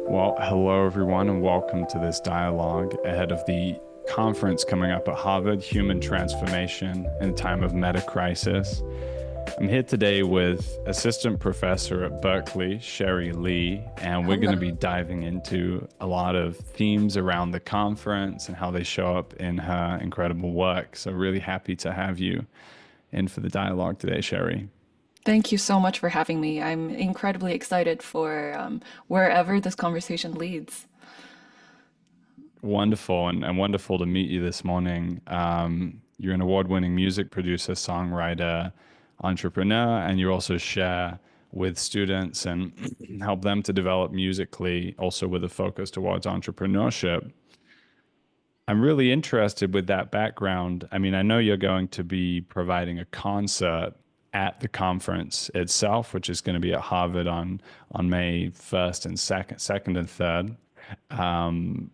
Well, hello everyone, and welcome to this dialogue ahead of the conference coming up at Harvard, Human Transformation in a Time of Metacrisis. I'm here today with assistant professor at Berklee, Sherry Lee, and we're going to be Hello. diving into a lot of themes around the conference and how they show up in her incredible work. So, really happy to have you in for the dialogue today, Sherry. Thank you so much for having me. I'm incredibly excited for wherever this conversation leads. Wonderful and wonderful to meet you this morning. You're an award-winning music producer, songwriter, entrepreneur, and you also share with students and help them to develop musically, also with a focus towards entrepreneurship. I'm really interested with that background. I mean, I know you're going to be providing a concert at the conference itself, which is going to be at Harvard on May 1st and 2nd and 3rd.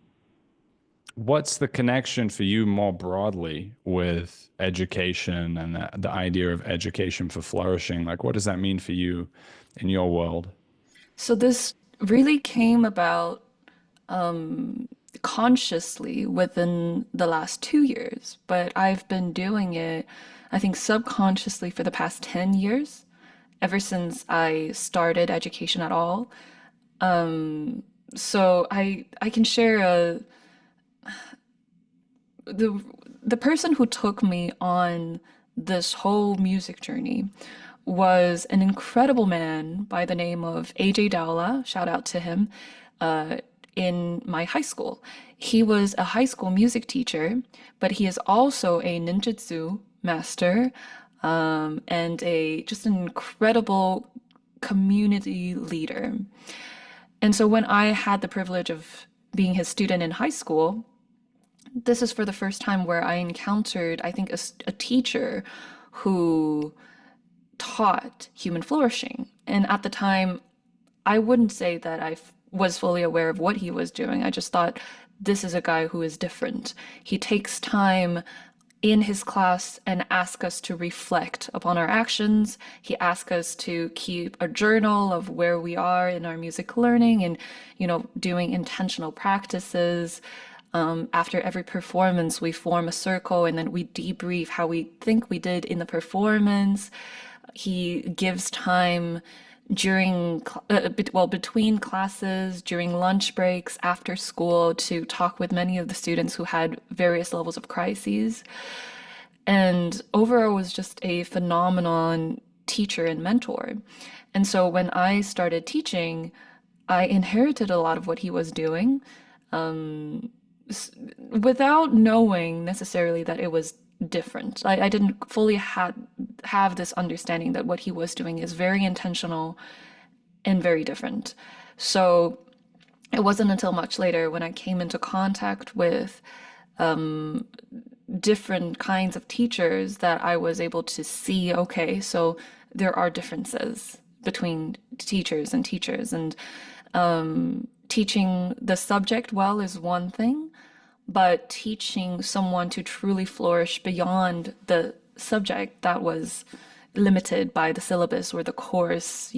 What's the connection for you more broadly with education and the idea of education for flourishing? Like, what does that mean for you in your world? So this really came about consciously within the last 2 years, but I've been doing it, I think, subconsciously for the past 10 years, ever since I started education at all. So I can share the the person who took me on this whole music journey was an incredible man by the name of AJ Dowla. Shout out to him. Uh, in my high school, he was a high school music teacher, but he is also a ninjutsu master, and a just an incredible community leader. And so when I had the privilege of being his student in high school, this is for the first time where I encountered, I think, a teacher who taught human flourishing. And at the time, I wouldn't say that was fully aware of what he was doing. I just thought, this is a guy who is different. He takes time in his class and asks us to reflect upon our actions. He asks us to keep a journal of where we are in our music learning and, doing intentional practices. After every performance, we form a circle and then we debrief how we think we did in the performance. He gives time between classes, during lunch breaks, after school to talk with many of the students who had various levels of crises. And overall was just a phenomenon teacher and mentor. And so when I started teaching, I inherited a lot of what he was doing, without knowing necessarily that it was different. I didn't fully have this understanding that what he was doing is very intentional and very different. So it wasn't until much later when I came into contact with different kinds of teachers that I was able to see, okay, so there are differences between teachers and teachers. And teaching the subject well is one thing, but teaching someone to truly flourish beyond the subject that was limited by the syllabus or the course,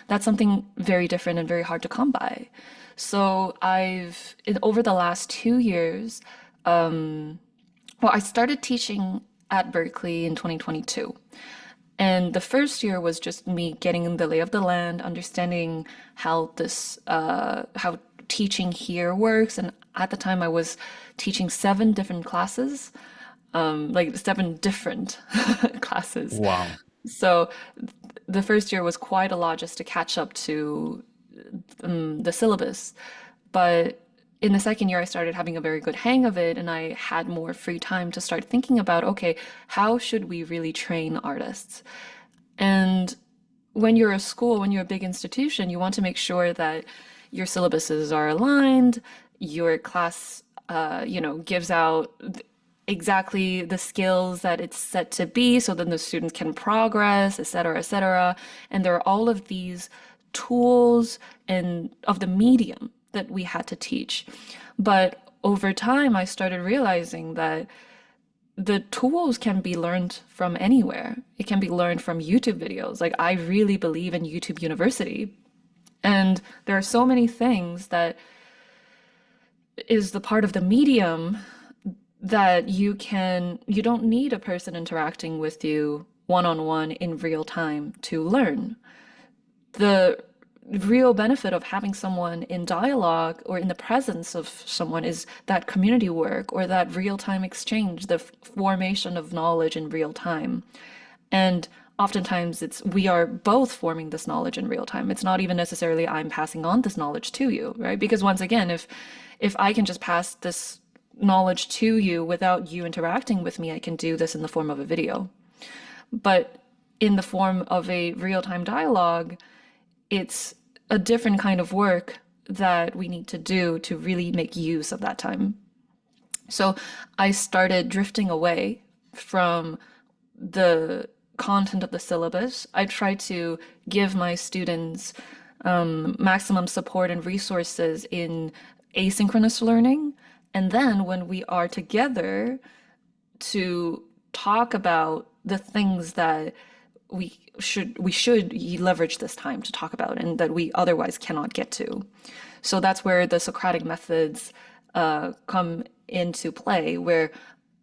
that's something very different and very hard to come by. So over the last 2 years, well, I started teaching at Berklee in 2022. And the first year was just me getting the lay of the land, understanding how teaching here works. And at the time, I was teaching 7 different classes, like 7 different classes. Wow. So the first year was quite a lot just to catch up to the syllabus. But in the second year, I started having a very good hang of it, and I had more free time to start thinking about, okay, how should we really train artists? And when you're a big institution, you want to make sure that your syllabuses are aligned, your class, gives out exactly the skills that it's set to be, so then the students can progress, et cetera, et cetera. And there are all of these tools and of the medium that we had to teach. But over time, I started realizing that the tools can be learned from anywhere. It can be learned from YouTube videos. Like, I really believe in YouTube University. And there are so many things that is the part of the medium that you don't need a person interacting with you one on one in real time to learn. The real benefit of having someone in dialogue or in the presence of someone is that community work or that real time exchange, the formation of knowledge in real time. And oftentimes we are both forming this knowledge in real time. It's not even necessarily I'm passing on this knowledge to you, right? Because once again, if I can just pass this knowledge to you without you interacting with me, I can do this in the form of a video. But in the form of a real-time dialogue, it's a different kind of work that we need to do to really make use of that time. So I started drifting away from the content of the syllabus. I try to give my students maximum support and resources in asynchronous learning. And then when we are together to talk about the things that we should leverage this time to talk about and that we otherwise cannot get to. So that's where the Socratic methods come into play, where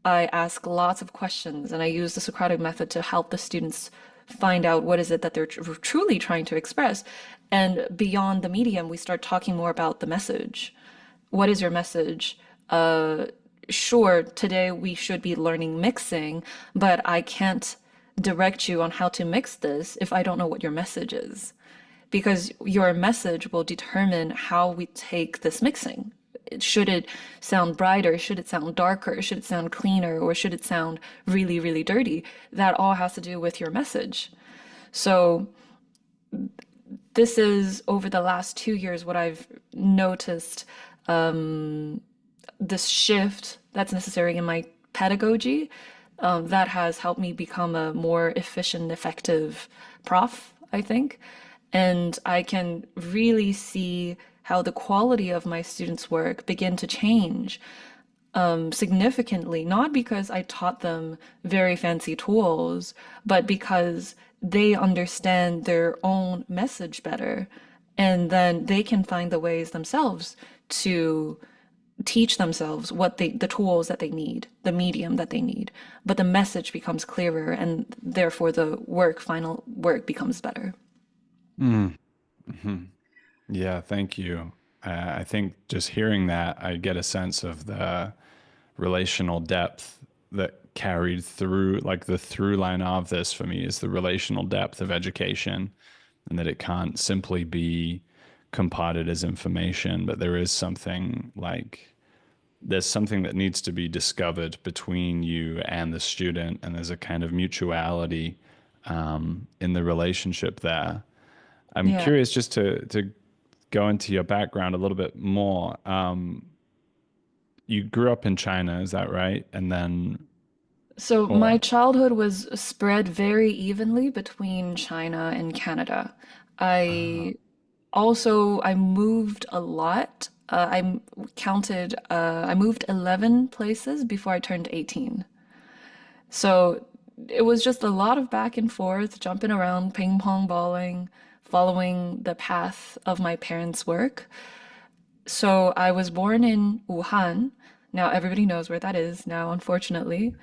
I ask lots of questions and I use the Socratic method to help the students find out what is it that they're truly trying to express. And beyond the medium, we start talking more about the message. What is your message? Sure, today we should be learning mixing, but I can't direct you on how to mix this if I don't know what your message is. Because your message will determine how we take this mixing. Should it sound brighter? Should it sound darker? Should it sound cleaner? Or should it sound really, really dirty? That all has to do with your message. So this is over the last 2 years what I've noticed, this shift that's necessary in my pedagogy, that has helped me become a more efficient, effective prof, I think. And I can really see how the quality of my students' work begin to change significantly, not because I taught them very fancy tools, but because they understand their own message better. And then they can find the ways themselves to teach themselves the tools that they need, the medium that they need. But the message becomes clearer, and therefore the final work becomes better. Yeah, thank you. I think just hearing that, I get a sense of the relational depth that carried through, like the through line of this for me is the relational depth of education, and that it can't simply be comparted as information, but there is something like there's something that needs to be discovered between you and the student, and there's a kind of mutuality in the relationship there. I'm Yeah. curious just to go into your background a little bit more. You grew up in China, is that right? And then, So my or childhood was spread very evenly between China and Canada. uh, I I moved a lot. I moved 11 places before I turned 18. So it was just a lot of back and forth, jumping around, ping pong balling, following the path of my parents' work. So I was born in Wuhan. Now everybody knows where that is now, unfortunately.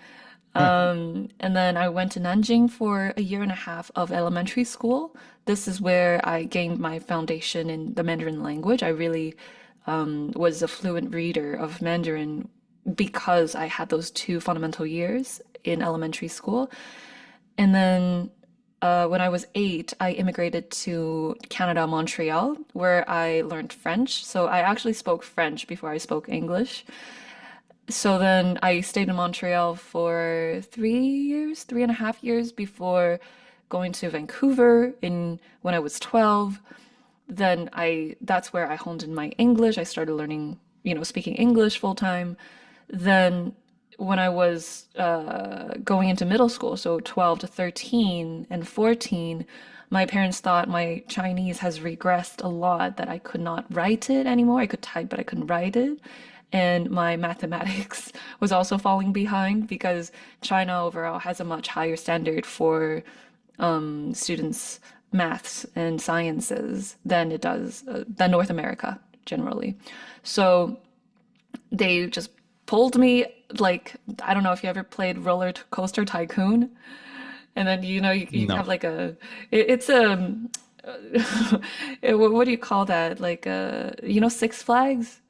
And then I went to Nanjing for a year and a half of elementary school. This is where I gained my foundation in the Mandarin language. I really was a fluent reader of Mandarin because I had those 2 fundamental years in elementary school. And then when I was 8, I immigrated to Canada, Montreal, where I learned French. So I actually spoke French before I spoke English. So then I stayed in Montreal for 3 years, 3.5 years before going to Vancouver in when I was 12. Then that's where I honed in my English. I started learning, speaking English full time. Then when I was going into middle school, so 12 to 13 and 14, my parents thought my Chinese has regressed a lot, that I could not write it anymore. I could type, but I couldn't write it. And my mathematics was also falling behind because China overall has a much higher standard for students maths and sciences than it does than North America generally. So they just pulled me like I don't know if you ever played Roller Coaster Tycoon, and then you No. have like it's a what do you call that? Like Six Flags,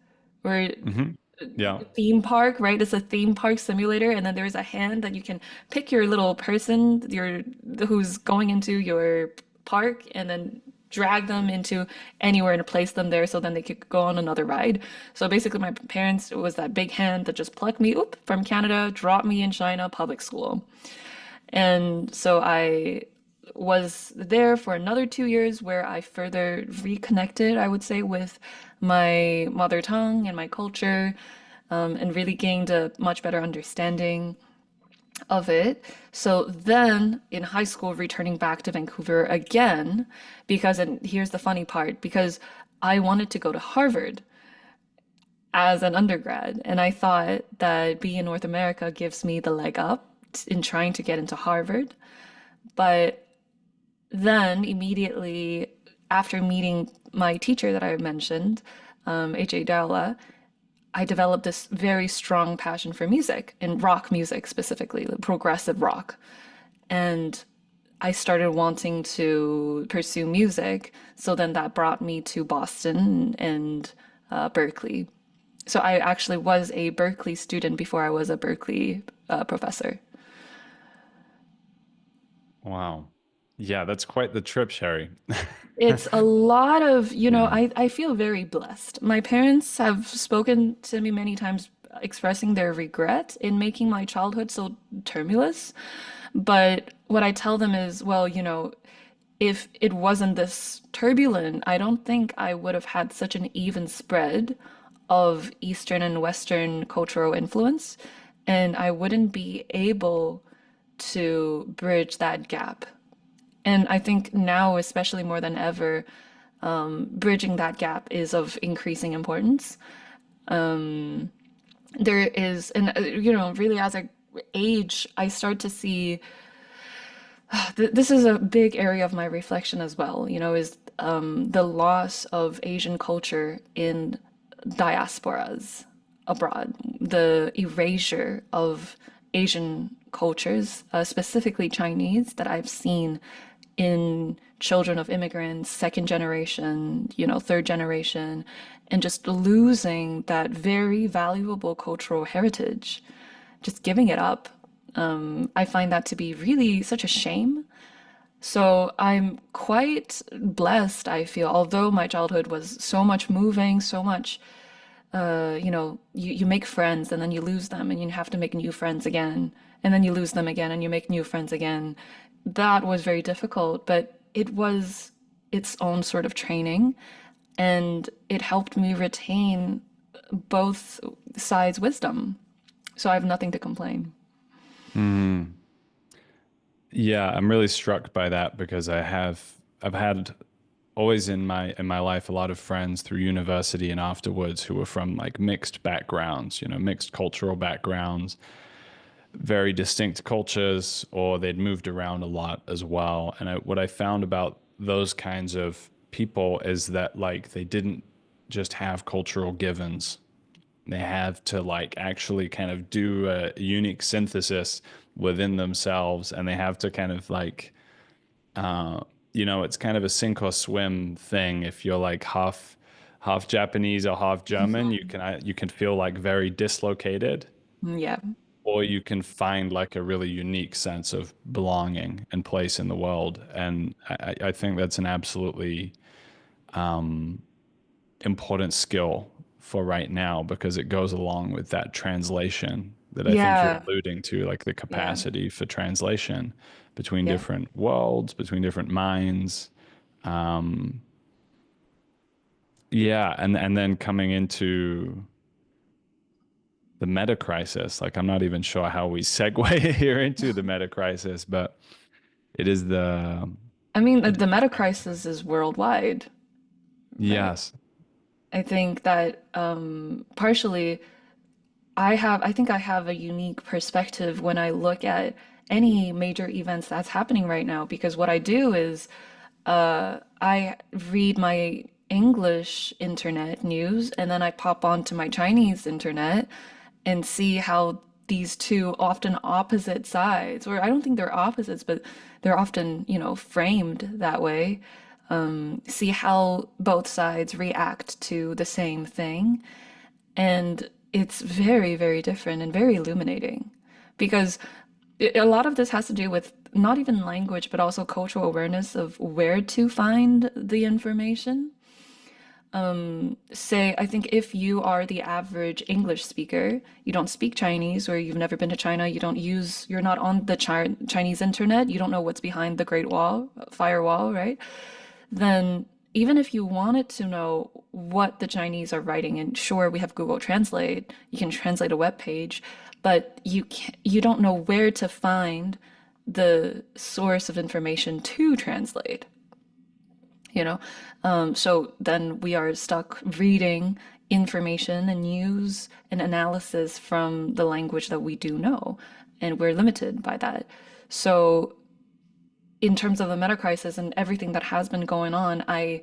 where Hmm. Yeah. theme park, right? It's a theme park simulator, and then there's a hand that you can pick your little person, your who's going into your park, and then drag them into anywhere and place them there so then they could go on another ride. So basically my parents, it was that big hand that just plucked me oop from Canada, dropped me in China public school. And so I was there for another 2 years where I further reconnected, I would say, with my mother tongue and my culture, and really gained a much better understanding of it. So then in high school, returning back to Vancouver again, and here's the funny part, because I wanted to go to Harvard as an undergrad, and I thought that being in North America gives me the leg up in trying to get into Harvard. But then immediately after meeting my teacher that I mentioned, H.A. Dowla, I developed this very strong passion for music and rock music specifically, like progressive rock. And I started wanting to pursue music. So then that brought me to Boston and Berklee. So I actually was a Berklee student before I was a Berklee professor. Wow. Yeah, that's quite the trip, Sherry. It's a lot of, Yeah. I feel very blessed. My parents have spoken to me many times expressing their regret in making my childhood so tumultuous. But what I tell them is, well, if it wasn't this turbulent, I don't think I would have had such an even spread of Eastern and Western cultural influence, and I wouldn't be able to bridge that gap. And I think now, especially more than ever, bridging that gap is of increasing importance. There is, and really as I age, I start to see this is a big area of my reflection as well, is the loss of Asian culture in diasporas abroad, the erasure of Asian cultures, specifically Chinese, that I've seen in children of immigrants, second generation, third generation, and just losing that very valuable cultural heritage, just giving it up. I find that to be really such a shame. So I'm quite blessed, I feel, although my childhood was so much moving, so much, you make friends and then you lose them and you have to make new friends again. And then you lose them again and you make new friends again. That was very difficult, but it was its own sort of training. And it helped me retain both sides' wisdom. So I have nothing to complain. Mm. Yeah, I'm really struck by that because I've had always in my life a lot of friends through university and afterwards who were from like mixed backgrounds, mixed cultural backgrounds, very distinct cultures, or they'd moved around a lot as well. And what I found about those kinds of people is that like they didn't just have cultural givens. They have to like actually kind of do a unique synthesis within themselves, and they have to kind of like uh, it's kind of a sink or swim thing. If you're like half Japanese or half German, you can feel like very dislocated, Yeah. or you can find like a really unique sense of belonging and place in the world. And I think that's an absolutely important skill for right now because it goes along with that translation that I think you're Yeah. alluding to, like the Yeah. capacity for translation between Yeah. different worlds, between different minds. Um, yeah, and then coming into the meta crisis, like I'm not even sure how we segue here into the meta crisis, but it is the I mean, it is the the meta crisis. crisis is worldwide, right? Yes. I think that partially I think I have a unique perspective when I look at any major events that's happening right now because what I do is I read my English internet news and then I pop onto my Chinese internet and see how these two often opposite sides, or I don't think they're opposites, but they're often, framed that way. See how both sides react to the same thing. And it's very, very different and very illuminating because a lot of this has to do with not even language, but also cultural awareness of where to find the information. Say, I think if you are the average English speaker, you don't speak Chinese or you've never been to China, you're not on the Chinese internet, you don't know what's behind the Great Wall, firewall, right? Then even if you wanted to know what the Chinese are writing, and sure, we have Google Translate, you can translate a web page, but you don't know where to find the source of information to translate, you know? So then we are stuck reading information and news and analysis from the language that we do know, and we're limited by that. So in terms of the meta crisis and everything that has been going on, I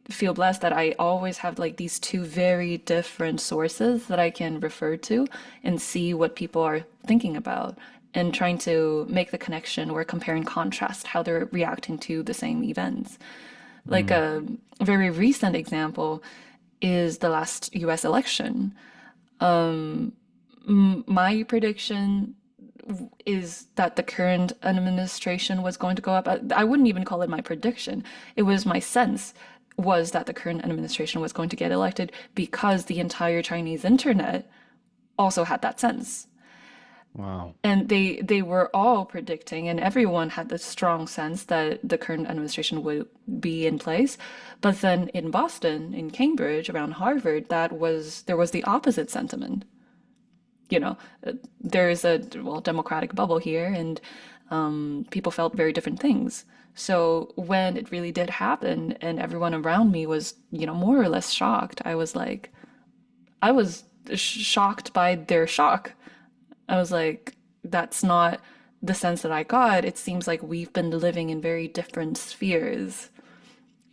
feel blessed that I always have like these two very different sources that I can refer to and see what people are thinking about and trying to make the connection or compare and contrast how they're reacting to the same events. Like Mm. a very recent example is the last US election. My prediction is that the current administration was going to go up. I wouldn't even call it my prediction. It was my sense was that the current administration was going to get elected because the entire Chinese internet also had that sense. Wow. And they were all predicting, and everyone had the strong sense that the current administration would be in place. But then in Boston, in Cambridge, around Harvard, there was the opposite sentiment. You know, there's a well democratic bubble here, and people felt very different things. So when it really did happen, and everyone around me was, more or less shocked, I was shocked by their shock. I was like, that's not the sense that I got. It seems like we've been living in very different spheres,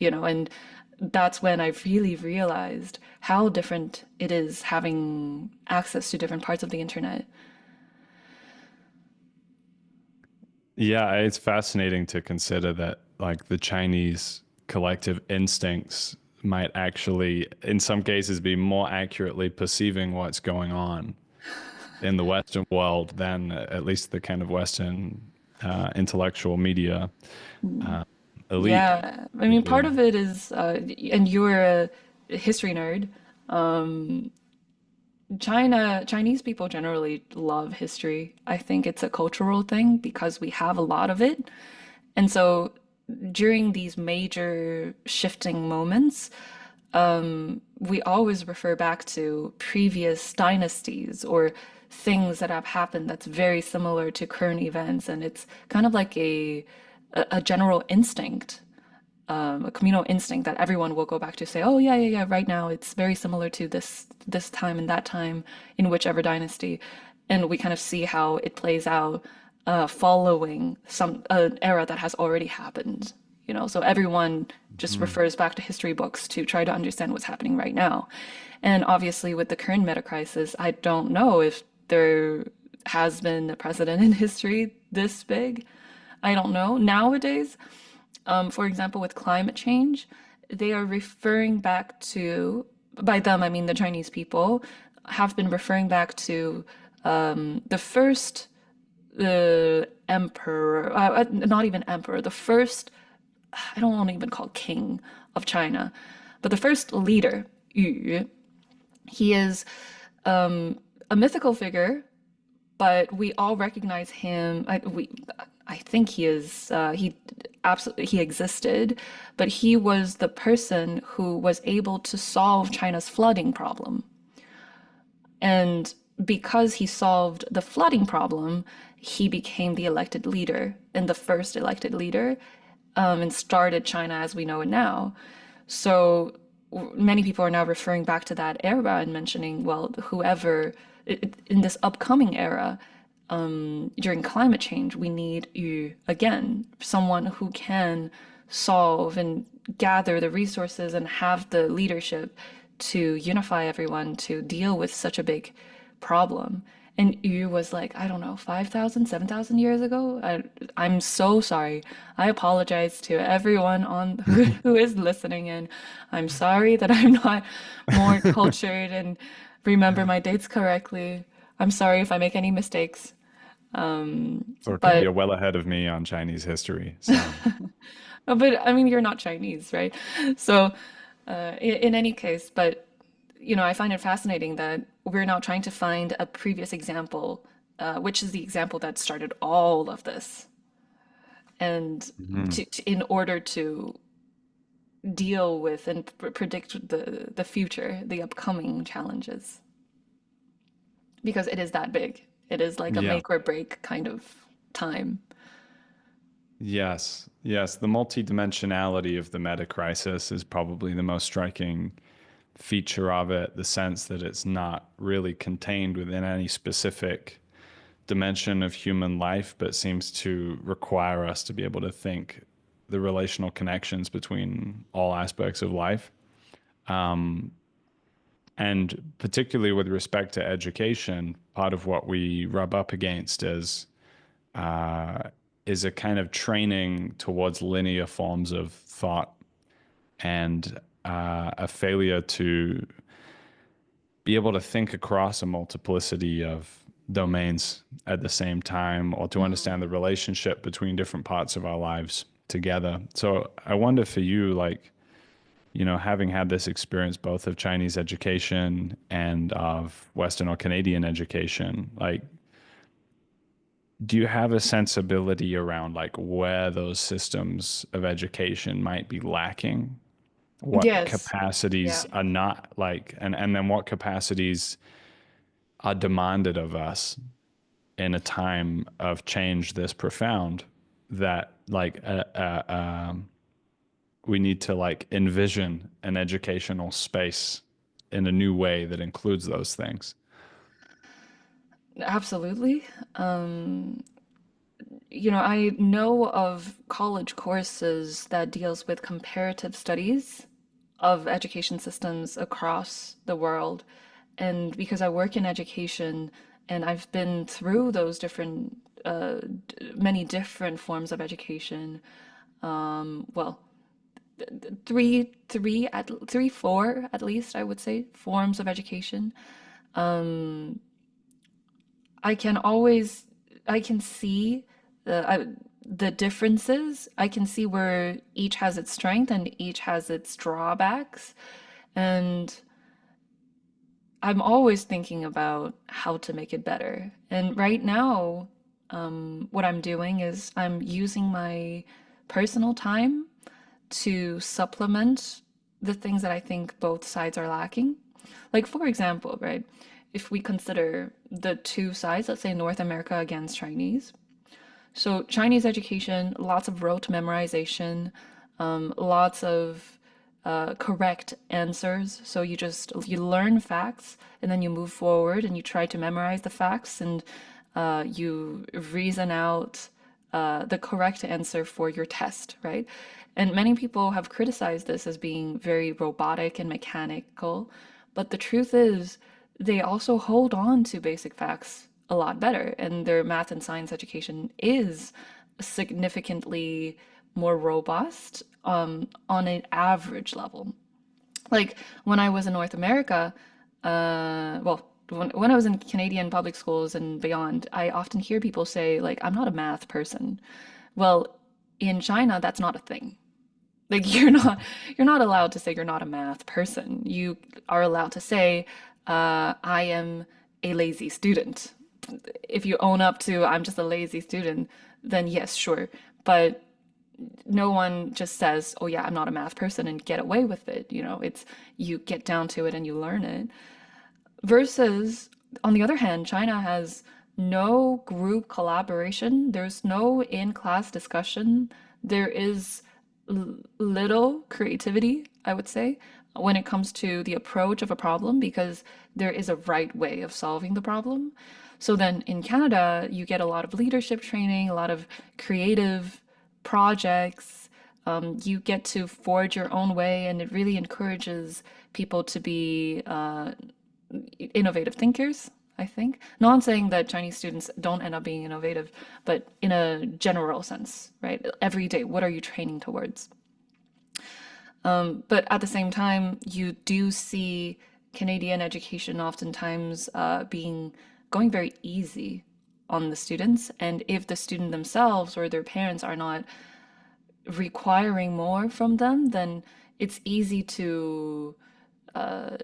and that's when I really realized how different it is having access to different parts of the internet. Yeah, it's fascinating to consider that like the Chinese collective instincts might actually, in some cases, be more accurately perceiving what's going on in the Western world than at least the kind of Western intellectual media uh, elite Yeah, I mean, part usually. of it is, and you're a history nerd. Chinese people generally love history. I think it's a cultural thing because we have a lot of it. And so during these major shifting moments, we always refer back to previous dynasties or things that have happened that's very similar to current events. And it's kind of like a general instinct, a communal instinct that everyone will go back to say, oh yeah, yeah, yeah, right now it's very similar to this time and that time in whichever dynasty. And we kind of see how it plays out following some an era that has already happened. So everyone just Mhm. refers back to history books to try to understand what's happening right now. And obviously, with the current meta crisis, I don't know if there has been a precedent in history this big. I don't know. Nowadays, for example, with climate change, they are referring back to, by them, I mean the Chinese people, have been referring back to the first emperor, not even emperor, the first, I don't want to even call king of China, but the first leader, Yu. He is a mythical figure, but we all recognize him. I think he absolutely he existed, but he was the person who was able to solve China's flooding problem. And because he solved the flooding problem, he became the elected leader and the first elected leader, and started China as we know it now. So many people are now referring back to that era and mentioning, well, whoever in this upcoming era, during climate change, we need you again, someone who can solve and gather the resources and have the leadership to unify everyone to deal with such a big problem. And Yu was like, I don't know, 5,000, 7,000 years ago? I'm so sorry. I apologize to everyone on who is listening, and I'm sorry that I'm not more cultured and remember my dates correctly. I'm sorry if I make any mistakes. It's okay. But You're well ahead of me on Chinese history. So, but I mean, you're not Chinese, right? So, in any case, but I find it fascinating that we're now trying to find a previous example, which is the example that started all of this, and mhm. in order to deal with and predict the future, the upcoming challenges, because it is that big. It is like a Yeah. make or break kind of time. Yes. Yes. The multidimensionality of the meta crisis is probably the most striking feature of it, the sense that it's not really contained within any specific dimension of human life, but seems to require us to be able to think the relational connections between all aspects of life. And particularly with respect to education, part of what we rub up against uh, is a kind of training towards linear forms of thought and a failure to be able to think across a multiplicity of domains at the same time or to understand the relationship between different parts of our lives together. So I wonder for you, like, having had this experience both of Chinese education and of Western or Canadian education, like, do you have a sensibility around like where those systems of education might be lacking? What Yes. capacities Yeah. are not like, and then what capacities are demanded of us in a time of change this profound that like we need to like envision an educational space in a new way that includes those things. Absolutely. I know of college courses that deals with comparative studies of education systems across the world. And because I work in education and I've been through those many different forms of education, well, four at least, I would say, forms of education. I can always, I can see the differences. I can see where each has its strength and each has its drawbacks. And I'm always thinking about how to make it better. And right now, what I'm doing is I'm using my personal time to supplement the things that I think both sides are lacking. Like, for example, right, if we consider the two sides, let's say North America against Chinese. So, Chinese education, lots of rote memorization, lots of correct answers. So you learn facts and then you move forward and you try to memorize the facts and you reason out the correct answer for your test, right? And many people have criticized this as being very robotic and mechanical, but the truth is they also hold on to basic facts a lot better, and their math and science education is significantly more robust on an average level. Like when I was in North America, when I was in Canadian public schools and beyond, I often hear people say, like, I'm not a math person. Well, in China, that's not a thing. Like you're not allowed to say you're not a math person. You are allowed to say, I am a lazy student. If you own up to I'm just a lazy student, then yes, sure. But no one just says, "Oh yeah, I'm not a math person," and get away with it. It's you get down to it and you learn it. Versus, on the other hand, China has no group collaboration. There's no in-class discussion. There is little creativity, I would say, when it comes to the approach of a problem because there is a right way of solving the problem. So then in Canada, you get a lot of leadership training, a lot of creative projects, You get to forge your own way, and it really encourages people to be innovative thinkers, I think. Not saying that Chinese students don't end up being innovative, but in a general sense, right? Every day, what are you training towards? But at the same time, you do see Canadian education oftentimes being going very easy on the students. And if the student themselves or their parents are not requiring more from them, then it's easy to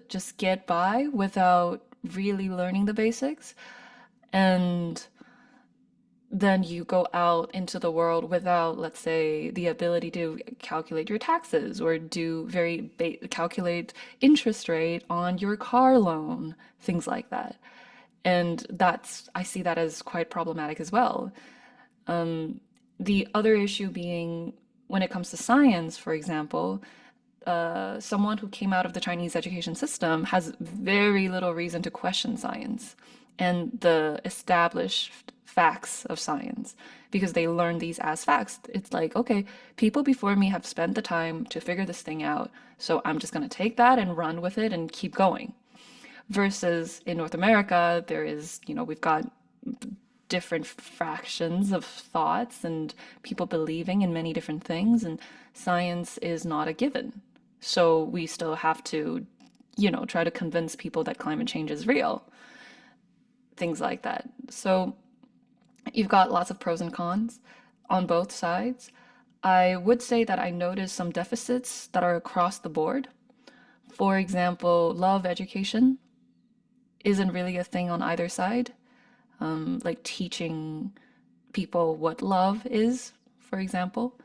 just get by without really learning the basics. And then you go out into the world without, let's say, the ability to calculate your taxes or do calculate interest rate on your car loan, things like that. And I see that as quite problematic as well. The other issue being when it comes to science, for example, someone who came out of the Chinese education system has very little reason to question science and the established facts of science because they learn these as facts. It's like, okay, people before me have spent the time to figure this thing out, so I'm just going to take that and run with it and keep going. Versus in North America, we've got different fractions of thoughts and people believing in many different things, and science is not a given. So we still have to, try to convince people that climate change is real, things like that. So you've got lots of pros and cons on both sides. I would say that I noticed some deficits that are across the board. For example, love education isn't really a thing on either side. Like teaching people what love is, for example.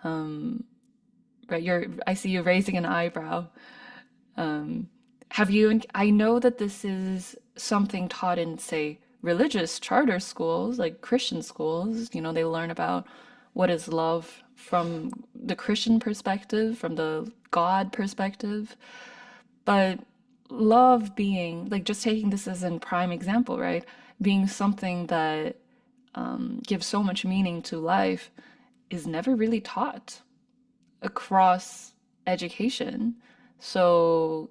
Right, I see you raising an eyebrow. I know that this is something taught in, say, religious charter schools, like Christian schools. They learn about what is love from the Christian perspective, from the God perspective. But love being, like, just taking this as a prime example, right? Being something that gives so much meaning to life is never really taught across education. So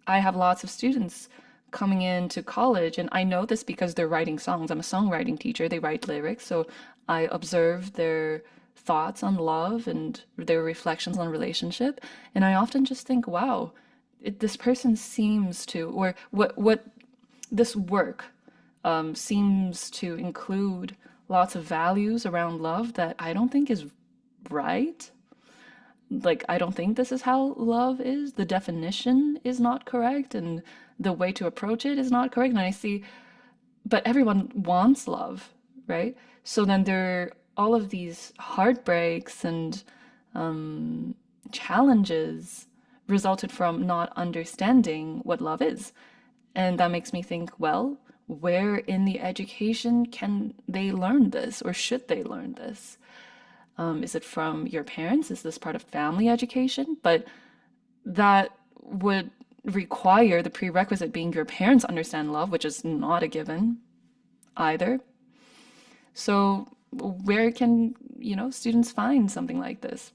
I have lots of students coming into college, and I know this because they're writing songs. I'm a songwriting teacher. They write lyrics, so I observe their thoughts on love and their reflections on relationship, and I often just think, wow, this person seems to, or what this work seems to include lots of values around love that I don't think is right. Like, I don't think this is how love is. The definition is not correct, and the way to approach it is not correct. And I see, but everyone wants love, right? So then there are all of these heartbreaks and challenges resulted from not understanding what love is. And that makes me think, well, where in the education can they learn this, or should they learn this? Is it from your parents? Is this part of family education? But that would require the prerequisite being your parents understand love, which is not a given either. So where can, students find something like this?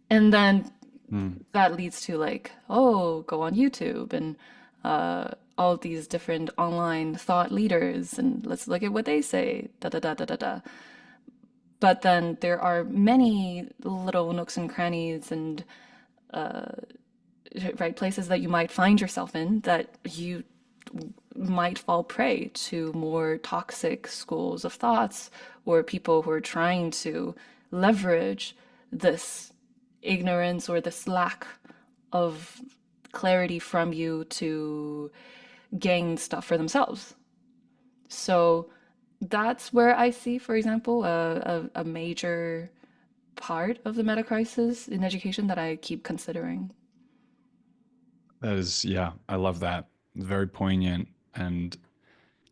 And then Mm. that leads to, like, oh, go on YouTube and all of these different online thought leaders and let's look at what they say, da da da da da da. But then there are many little nooks and crannies and right places that you might find yourself in that you might fall prey to more toxic schools of thoughts or people who are trying to leverage this ignorance or this lack of clarity from you to gain stuff for themselves. So that's where I see, for example, a major part of the meta crisis in education that I keep considering. That is, yeah, I love that. It's very poignant. And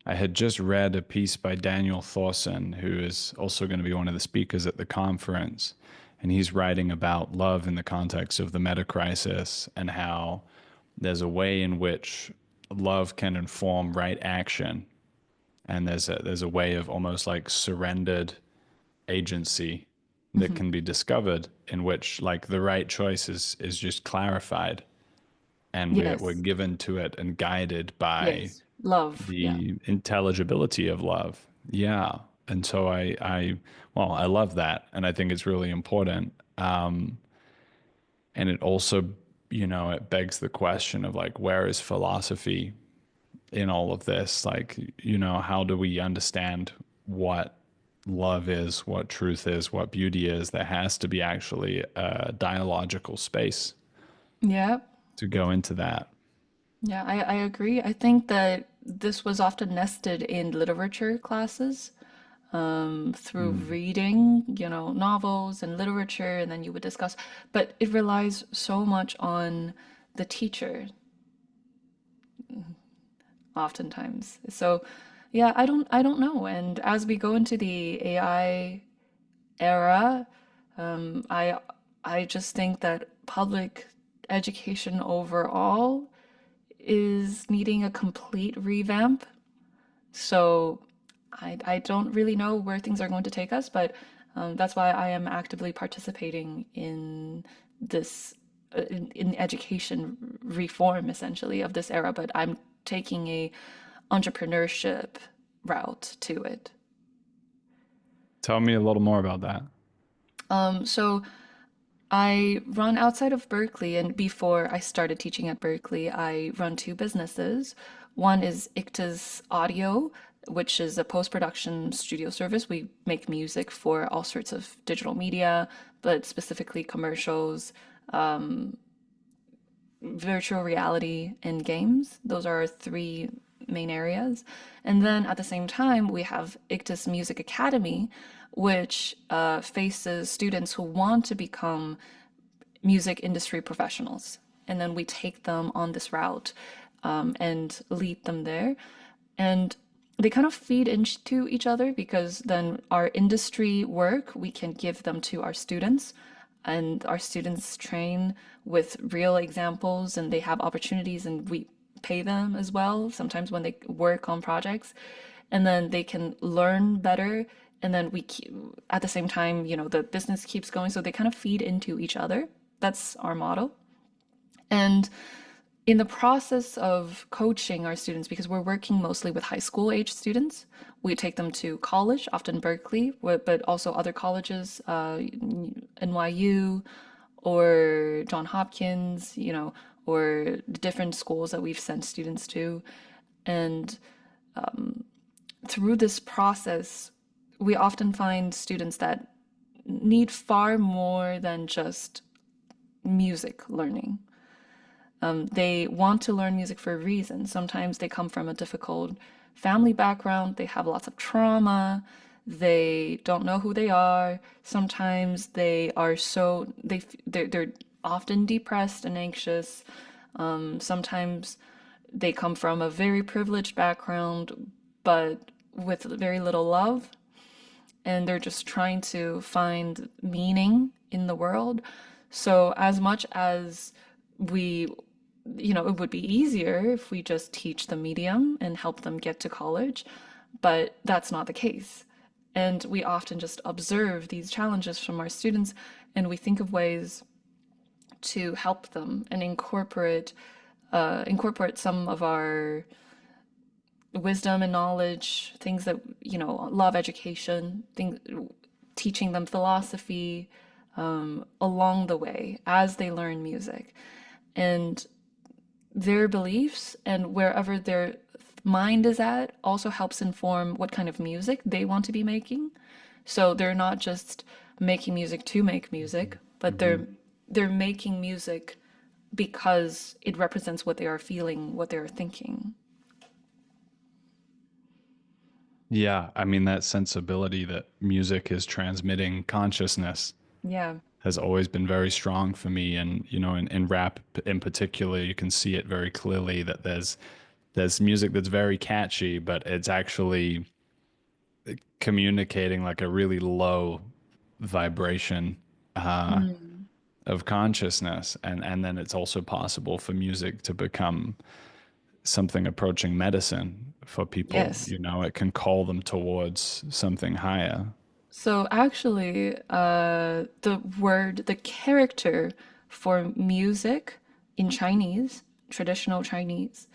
I had just read a piece by Daniel Thorson, who is also going to be one of the speakers at the conference. And he's writing about love in the context of the meta crisis and how there's a way in which love can inform right action. And there's a way of almost like surrendered agency that can be discovered in which like the right choice is just clarified and we're Yes. given to it and guided by Yes. Love. Yeah. the intelligibility of love. Yeah. And so well, I love that. And I think it's really important. And it also, it begs the question of like, where is philosophy in all of this? Like, how do we understand what love is, what truth is, what beauty is? There has to be actually a dialogical space Yeah. to go into that. Yeah, I agree. I think that this was often nested in literature classes, through Mm. reading, novels and literature, and then you would discuss. But it relies so much on the teacher, oftentimes. So, yeah, I don't know. And as we go into the AI era, I just think that public education overall is needing a complete revamp. So I don't really know where things are going to take us, but that's why I am actively participating in this, in education reform essentially of this era, but I'm taking a entrepreneurship route to it. Tell me a little more about that. So I run outside of Berkeley, and before I started teaching at Berkeley, I run two businesses. One is Icta's Audio, which is a post-production studio service. We make music for all sorts of digital media, but specifically commercials, virtual reality, and games. Those are our three main areas. And then at the same time, we have Ictus Music Academy, which faces students who want to become music industry professionals. And then we take them on this route, and lead them there. And they kind of feed into each other because then our industry work we can give them to our students, and our students train with real examples and they have opportunities and we pay them as well sometimes when they work on projects, and then they can learn better, and then we keep, at the same time, the business keeps going, so they kind of feed into each other. That's our model. And in the process of coaching our students, because we're working mostly with high school age students, we take them to college, often Berkeley, but also other colleges, NYU or John Hopkins, or the different schools that we've sent students to. And through this process, we often find students that need far more than just music learning. They want to learn music for a reason. Sometimes they come from a difficult family background, they have lots of trauma, they don't know who they are. Sometimes they are they're often depressed and anxious. Sometimes they come from a very privileged background, but with very little love, and they're just trying to find meaning in the world. So, as much as we, it would be easier if we just teach the medium and help them get to college, but that's not the case. And we often just observe these challenges from our students and we think of ways to help them and incorporate some of our wisdom and knowledge, things that, love education, things, teaching them philosophy, along the way as they learn music. And their beliefs and wherever their mind is at also helps inform what kind of music they want to be making. So they're not just making music to make music, but Hmm. they're making music because it represents what they are feeling, what they are thinking. Yeah, I mean, that sensibility that music is transmitting consciousness Yeah. has always been very strong for me. And, in rap in particular, you can see it very clearly that there's music that's very catchy, but it's actually communicating like a really low vibration Mm. of consciousness. And then it's also possible for music to become something approaching medicine for people. Yes. It can call them towards something higher. So actually, the character for music in Chinese, traditional Chinese,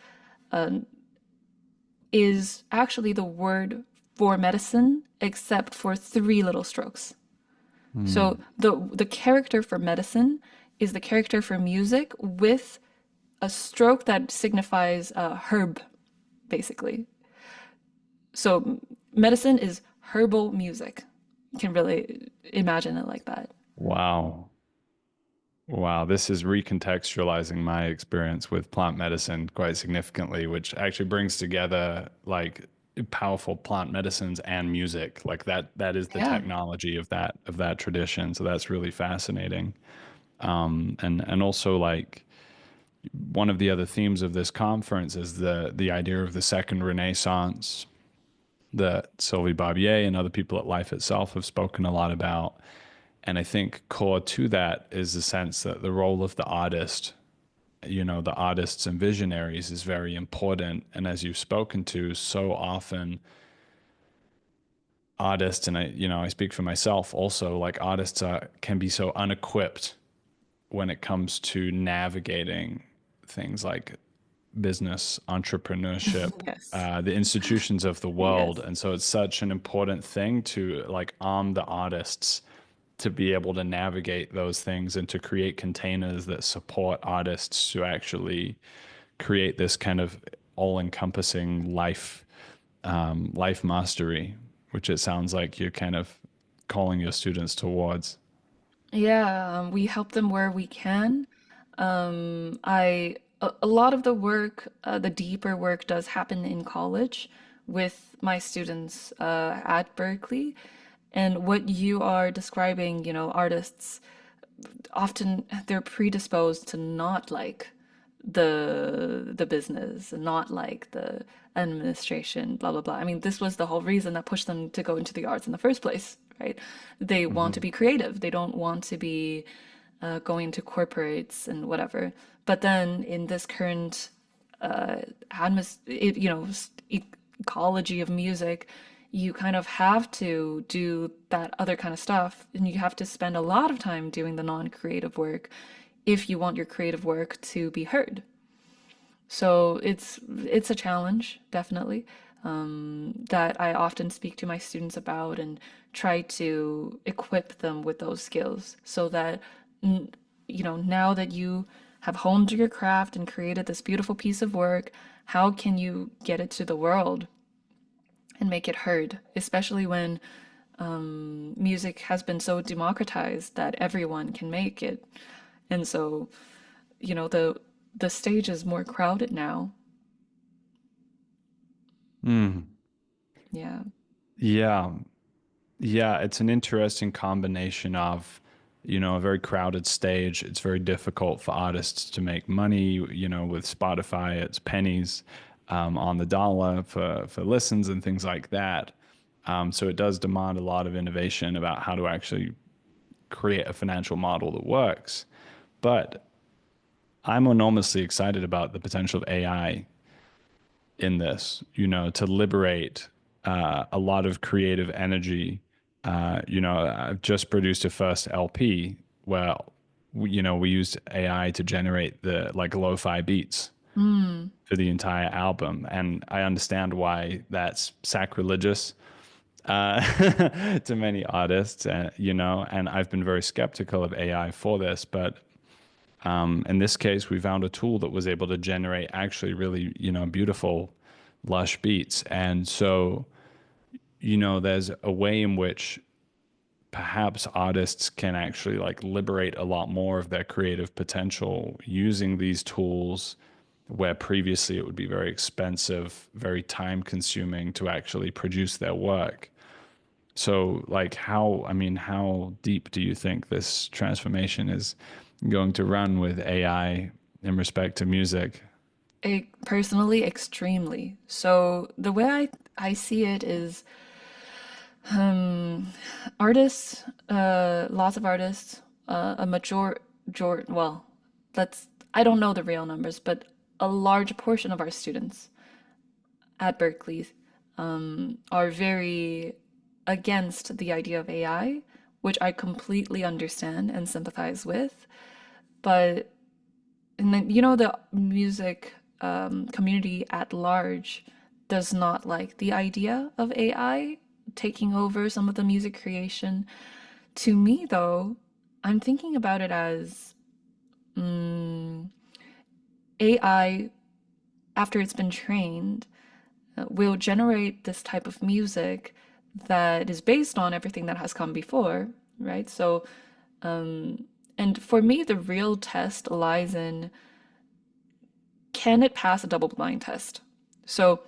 is actually the word for medicine, except for three little strokes. So Hmm. the character for medicine is the character for music with a stroke that signifies herb, basically. So medicine is herbal music. You can really imagine it like that. Wow. Wow, this is recontextualizing my experience with plant medicine quite significantly, which actually brings together like powerful plant medicines and music. Like that is the Yeah. technology of that tradition. So that's really fascinating. And also like one of the other themes of this conference is the idea of the second Renaissance that Sylvie Barbier and other people at Life Itself have spoken a lot about. And I think core to that is the sense that the role of the artist, the artists and visionaries is very important. And as you've spoken to, so often artists, and I speak for myself also, like artists can be so unequipped when it comes to navigating things like business, entrepreneurship, Yes. the institutions of the world. Yes. And so it's such an important thing to like arm the artists to be able to navigate those things and to create containers that support artists to actually create this kind of all-encompassing life mastery, which it sounds like you're kind of calling your students towards. Yeah, we help them where we can. A lot of the work, the deeper work does happen in college with my students at Berkeley. And what you are describing, artists often they're predisposed to not like the business and not like the administration, blah blah blah. I mean, this was the whole reason that pushed them to go into the arts in the first place, right? They want to Hmm. be creative. They don't want to be going to corporates and whatever. But then in this current ecology of music, you kind of have to do that other kind of stuff, and you have to spend a lot of time doing the non-creative work if you want your creative work to be heard. So it's a challenge, definitely, that I often speak to my students about and try to equip them with those skills so that now that you have honed your craft and created this beautiful piece of work, how can you get it to the world and make it heard, especially when music has been so democratized that everyone can make it. And so, the stage is more crowded now. Mm. Yeah. Yeah. Yeah, it's an interesting combination of, a very crowded stage. It's very difficult for artists to make money, with Spotify, it's pennies on the dollar for listens and things like that. So it does demand a lot of innovation about how to actually create a financial model that works. But I'm enormously excited about the potential of AI in this, to liberate a lot of creative energy. I've just produced a first LP where we used AI to generate the like lo-fi beats Mm. for the entire album, and I understand why that's sacrilegious to many artists, and I've been very skeptical of AI for this, but in this case, we found a tool that was able to generate actually really, beautiful, lush beats. And so, there's a way in which perhaps artists can actually like liberate a lot more of their creative potential using these tools where previously it would be very expensive, very time consuming to actually produce their work. So, like, how deep do you think this transformation is going to run with AI in respect to music? Personally, extremely. So the way I see it is artists, lots of artists, well, let's, I don't know the real numbers, but a large portion of our students at Berkeley are very against the idea of AI, which I completely understand and sympathize with. But and then, the music community at large does not like the idea of AI taking over some of the music creation. To me, though, I'm thinking about it as AI, after it's been trained, will generate this type of music that is based on everything that has come before, right? So, and for me, the real test lies in, can it pass a double blind test? So,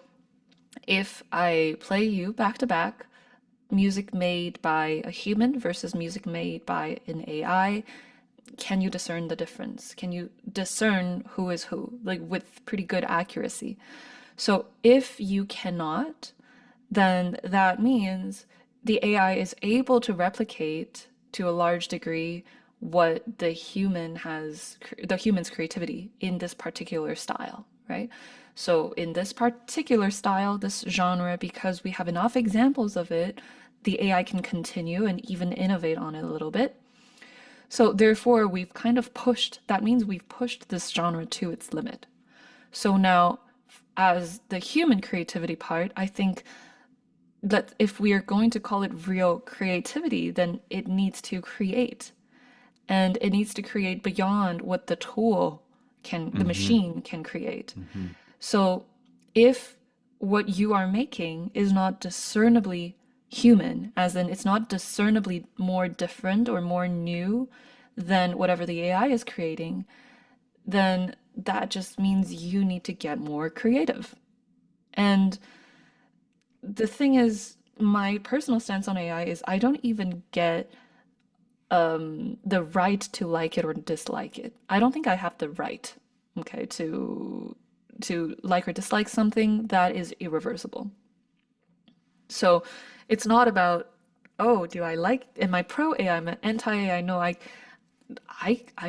if I play you back to back, music made by a human versus music made by an AI, can you discern the difference? Can you discern who is who, like with pretty good accuracy? So if you cannot, then that means the AI is able to replicate to a large degree what the human's creativity in this particular style, right? So in this particular style, this genre, because we have enough examples of it, the AI can continue and even innovate on it a little bit. So therefore, that means we've pushed this genre to its limit. So now, as the human creativity part, I think that if we are going to call it real creativity, then it needs to create. And it needs to create beyond what the Mm-hmm. machine can create. Mm-hmm. So if what you are making is not discernibly human, as in it's not discernibly more different or more new than whatever the AI is creating, then that just means you need to get more creative. And the thing is, my personal stance on AI is I don't even get the right to like it or dislike it. I don't think I have the right, okay, to like or dislike something that is irreversible. So it's not about, oh, am I pro AI, am I anti AI? No, I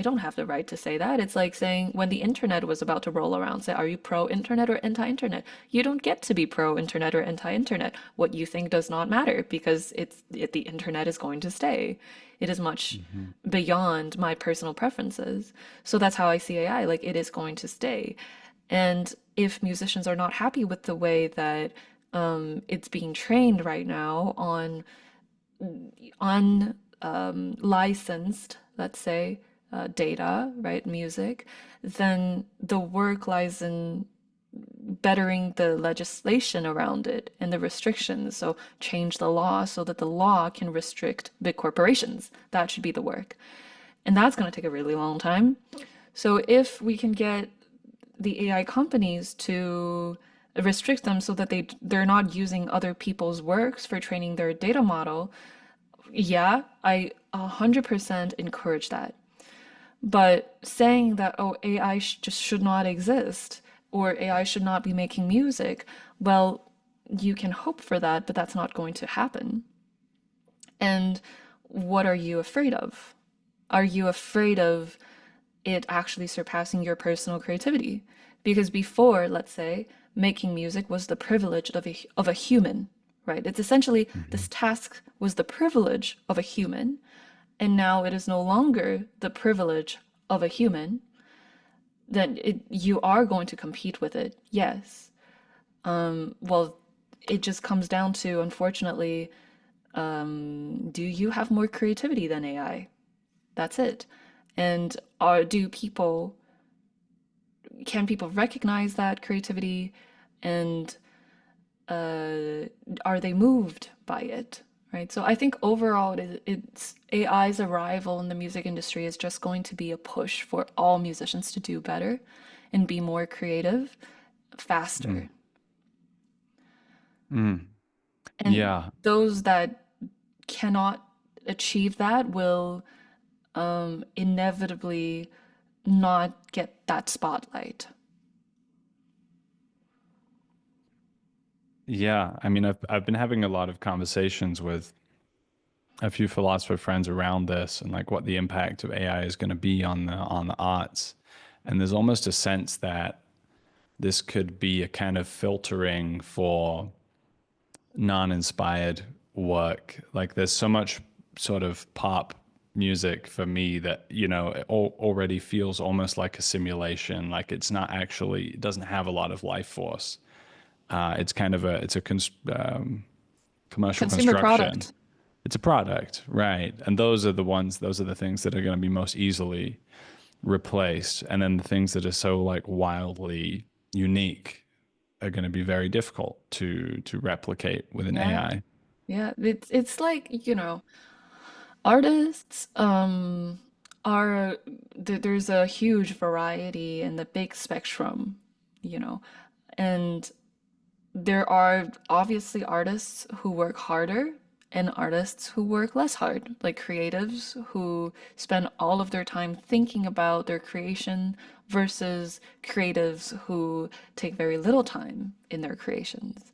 don't have the right to say that. It's like saying when the internet was about to roll around, say, are you pro internet or anti internet? You don't get to be pro internet or anti internet. What you think does not matter because the internet is going to stay. It is much Mm-hmm. beyond my personal preferences. So that's how I see AI. Like it is going to stay. And if musicians are not happy with the way that it's being trained right now on unlicensed, let's say, data, right, music, then the work lies in bettering the legislation around it and the restrictions. So change the law so that the law can restrict big corporations. That should be the work. And that's going to take a really long time. So if we can get the AI companies to restrict them so that they're not using other people's works for training their data model, yeah, I 100% encourage that. But saying that, oh, AI just should not exist or AI should not be making music, well, you can hope for that, but that's not going to happen. And what are you afraid of? Are you afraid of it actually surpassing your personal creativity? Because before, let's say, making music was the privilege of a human, right? It's essentially Mm-hmm. this task was the privilege of a human, and now it is no longer the privilege of a human. Then you are going to compete with it, yes. Well, it just comes down to, unfortunately, do you have more creativity than AI? That's it. And can people recognize that creativity and uh, are they moved by it? Right. So I think overall, it's AI's arrival in the music industry is just going to be a push for all musicians to do better and be more creative, faster. Mm. And Yeah. those that cannot achieve that will inevitably not get that spotlight. Yeah. I mean, I've been having a lot of conversations with a few philosopher friends around this and like what the impact of AI is going to be on the arts. And there's almost a sense that this could be a kind of filtering for non-inspired work. Like there's so much sort of pop music for me that, you know, it already feels almost like a simulation. Like it's not actually, it doesn't have a lot of life force. It's kind of a, it's a commercial Consumer construction. product. It's a product, right? And those are the ones, those are the things that are going to be most easily replaced. And then the things that are so like wildly unique are going to be very difficult to replicate with an Yeah. AI. Yeah. It's like, artists are there's a huge variety and the big spectrum, you know. And there are obviously artists who work harder and artists who work less hard, like creatives who spend all of their time thinking about their creation versus creatives who take very little time in their creations.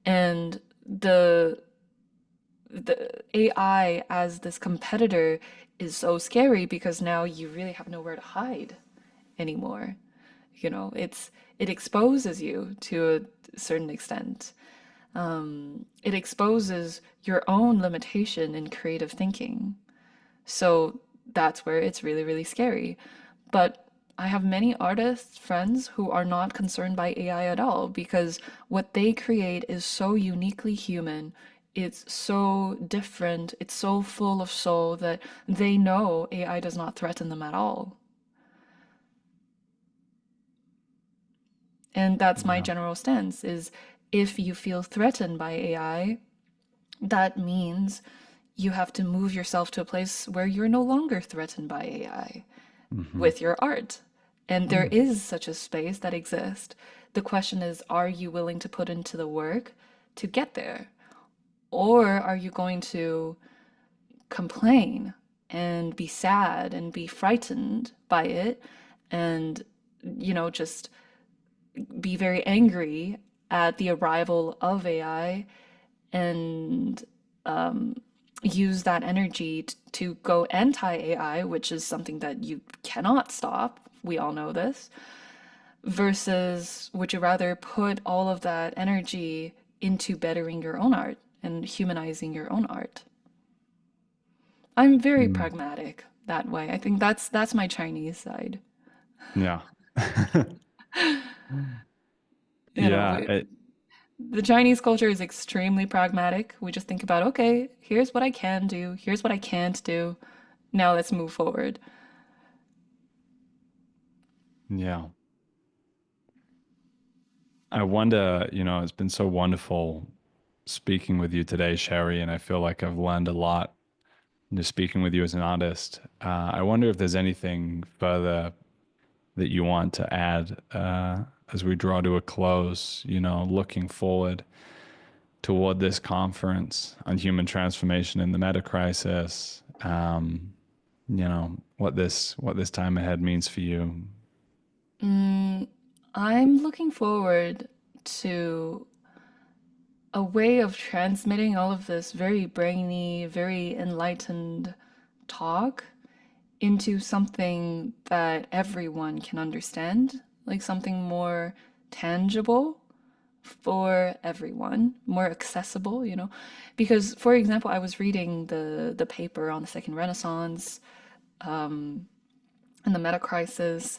And the AI as this competitor is so scary because now you really have nowhere to hide anymore. It exposes you to a certain extent. It exposes your own limitation in creative thinking. So that's where it's really, really scary. But I have many artists, friends who are not concerned by AI at all because what they create is so uniquely human. It's so different. It's so full of soul that they know AI does not threaten them at all. And that's my Yeah. general stance is if you feel threatened by AI, that means you have to move yourself to a place where you're no longer threatened by AI Hmm. with your art. And there is such a space that exists. The question is, are you willing to put into the work to get there? Or are you going to complain and be sad and be frightened by it and, just be very angry at the arrival of AI and use that energy to go anti AI, which is something that you cannot stop. We all know this. Versus, would you rather put all of that energy into bettering your own art and humanizing your own art? I'm very Mm. pragmatic that way. I think that's my Chinese side. Yeah. You know, Yeah. we, the Chinese culture is extremely pragmatic. We just think about, okay, here's what I can do, here's what I can't do. Now let's move forward. Yeah. I wonder, you know, it's been so wonderful speaking with you today, Sherry, and I feel like I've learned a lot just speaking with you as an artist. I wonder if there's anything further that you want to add as we draw to a close, you know, looking forward toward this conference on human transformation in the Metacrisis. You know, what this time ahead means for you. I'm looking forward to a way of transmitting all of this very brainy, very enlightened talk into something that everyone can understand, like something more tangible for everyone, more accessible, Because, for example, I was reading the paper on the Second Renaissance and the Metacrisis,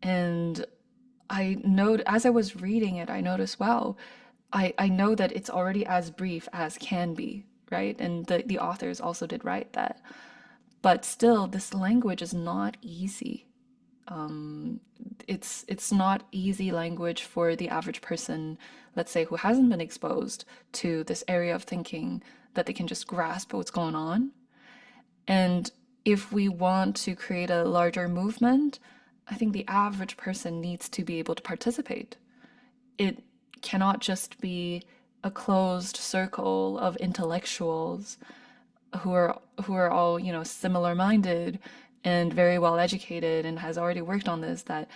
and as I was reading it, I noticed, wow, I know that it's already as brief as can be, right? And the authors also did write that. But still, this language is not easy. It's not easy language for the average person, let's say, who hasn't been exposed to this area of thinking that they can just grasp what's going on. And if we want to create a larger movement, I think the average person needs to be able to participate. It cannot just be a closed circle of intellectuals who are all, similar minded and very well educated and has already worked on this, that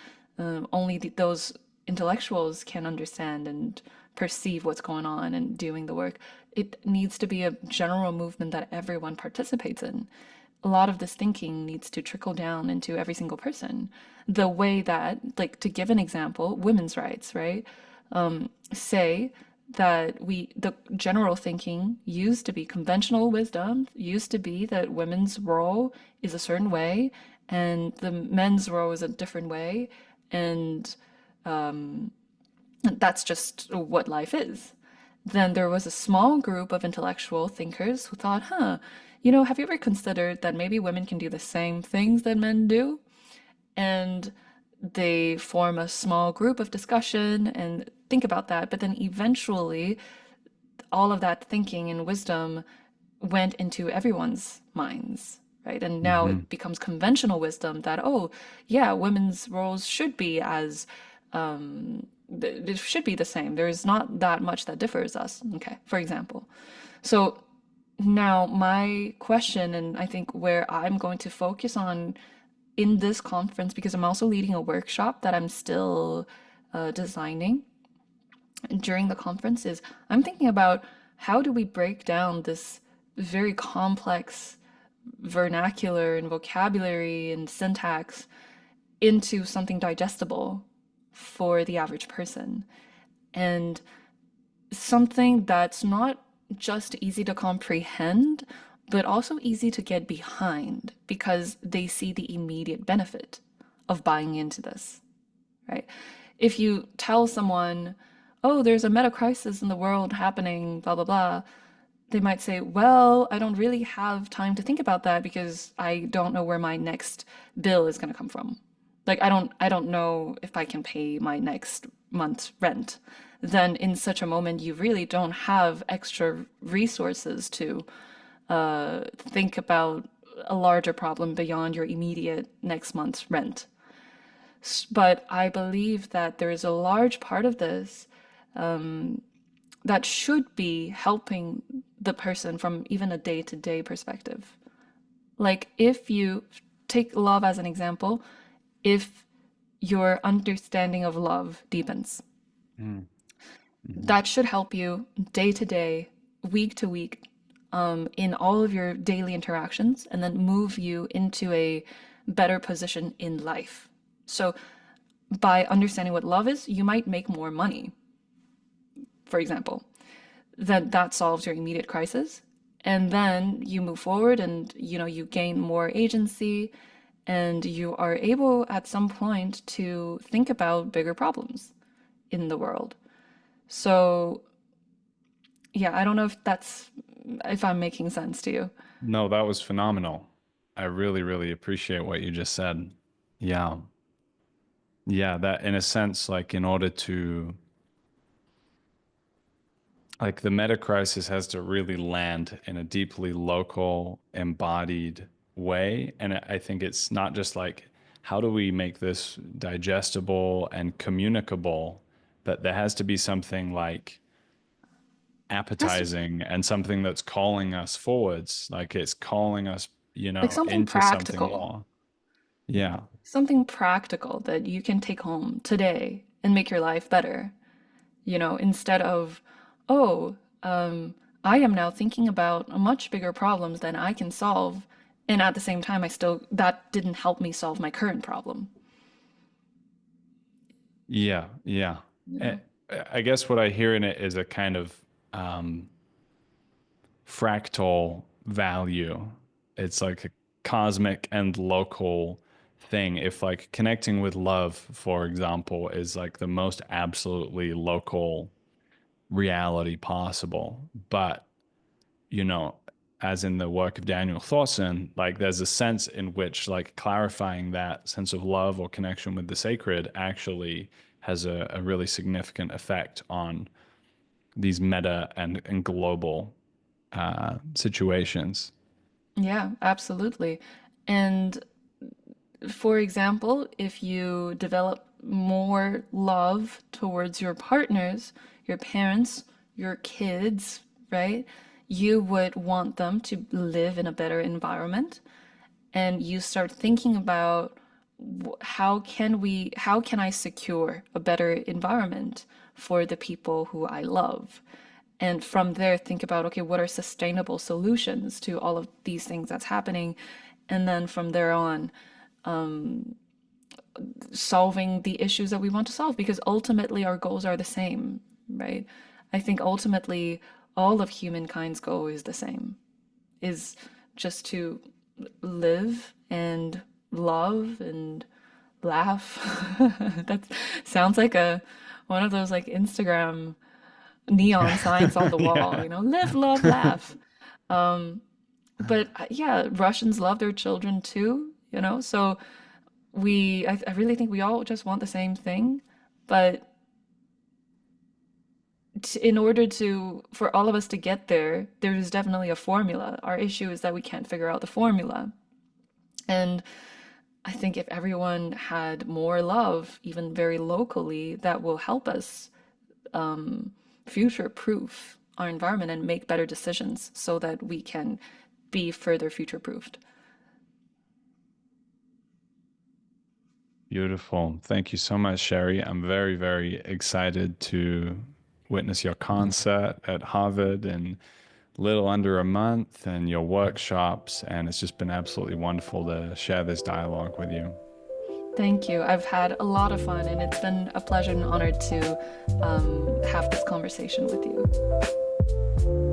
only those intellectuals can understand and perceive what's going on and doing the work. It needs to be a general movement that everyone participates in. A lot of this thinking needs to trickle down into every single person. The way that, like, to give an example, women's rights, right? Say that the general thinking used to be conventional wisdom, used to be that women's role is a certain way and the men's role is a different way. And that's just what life is. Then there was a small group of intellectual thinkers who thought, have you ever considered that maybe women can do the same things that men do? And they form a small group of discussion and think about that. But then eventually, all of that thinking and wisdom went into everyone's minds, right? And now Hmm. it becomes conventional wisdom that, oh, yeah, women's roles should be as it should be the same. There's not that much that differs us, okay, for example. So now my question, and I think where I'm going to focus on in this conference, because I'm also leading a workshop that I'm still designing during the conference, is I'm thinking about how do we break down this very complex vernacular and vocabulary and syntax into something digestible for the average person, and something that's not just easy to comprehend, but also easy to get behind because they see the immediate benefit of buying into this, right? If you tell someone, oh, there's a meta crisis in the world happening, blah, blah, blah, they might say, well, I don't really have time to think about that because I don't know where my next bill is going to come from. Like I don't know if I can pay my next month's rent. Then in such a moment, you really don't have extra resources to think about a larger problem beyond your immediate next month's rent. But I believe that there is a large part of this that should be helping the person from even a day-to-day perspective. Like if you take love as an example, if your understanding of love deepens, Hmm. that should help you day to day, week to week, in all of your daily interactions, and then move you into a better position in life. So, by understanding what love is, you might make more money, for example. That solves your immediate crisis. And then you move forward and you gain more agency and you are able at some point to think about bigger problems in the world. So, yeah, I don't know if I'm making sense to you. No, that was phenomenal. I really, really appreciate what you just said. Yeah. Yeah, that in a sense, like in order to like the meta crisis has to really land in a deeply local, embodied way. And I think it's not just like, how do we make this digestible and communicable, but there has to be something like Has to, appetizing and something that's calling us forwards, like it's calling us, like into something more. Yeah. something practical that you can take home today and make your life better. Instead of, oh, I am now thinking about much bigger problems than I can solve. And at the same time, that didn't help me solve my current problem. Yeah. Yeah. You Eh, know? I guess what I hear in it is a kind of um, fractal value. It's like a cosmic and local thing. If like connecting with love, for example, is like the most absolutely local reality possible. But, you know, as in the work of Daniel Thorson, like there's a sense in which like clarifying that sense of love or connection with the sacred actually has a really significant effect on these meta and global situations. Yeah, absolutely. And for example, if you develop more love towards your partners, your parents, your kids, right? You would want them to live in a better environment. And you start thinking about how can I secure a better environment for the people who I love? And from there, think about, okay, what are sustainable solutions to all of these things that's happening? And then from there on, solving the issues that we want to solve because ultimately our goals are the same, right? I think ultimately all of humankind's goal is the same, is just to live and love and laugh. That sounds like a one of those like Instagram neon signs on the wall, Yeah. you know, live, love, laugh. But yeah, Russians love their children too, you know, so I really think we all just want the same thing, but in order for all of us to get there, there's definitely a formula. Our issue is that we can't figure out the formula. And I think if everyone had more love, even very locally, that will help us future proof our environment and make better decisions so that we can be further future proofed. Beautiful. Thank you so much, Sherry. I'm very, very excited to witness your concert at Harvard in little under a month and your workshops. And it's just been absolutely wonderful to share this dialogue with you. Thank you. I've had a lot of fun, and it's been a pleasure and honor to have this conversation with you.